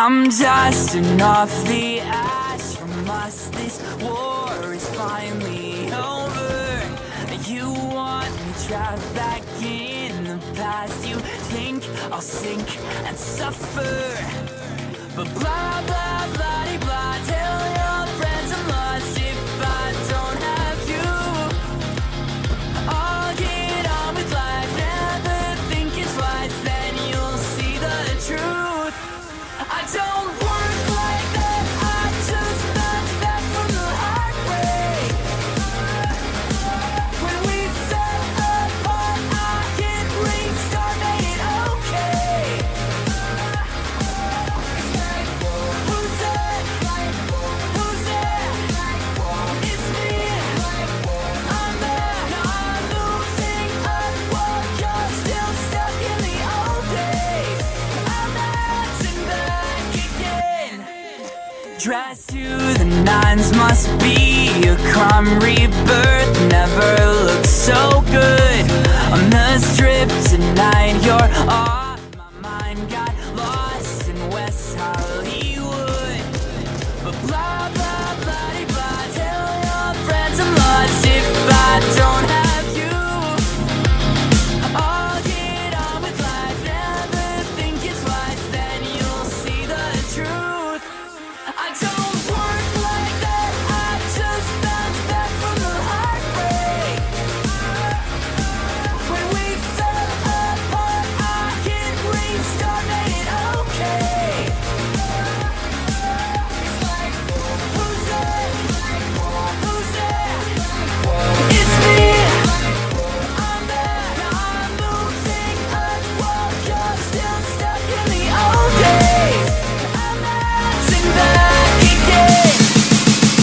I'm dusting off the ash from us. This war is finally over. You want me trapped back in the past. You think I'll sink and suffer, but blah blah blah blah. Tell your friends I'm lost if I don't have you. I'll get on with life, never think it's wise. Then you'll see the truth. I don't work like that. I just bounce back from the heartbreak. When we fell apart, I can restart, make it okay. Who's there? Who's there? It's me. I'm back. I'm losing up while you're still stuck in the old days. I'm bouncing back again. Dressed to the nines must be a crime. Rebirth never looked so good. On the strip tonight, you're off my mind. Got lost in West Hollywood, but blah blah blah blah. Tell your friends I'm lost if I don't have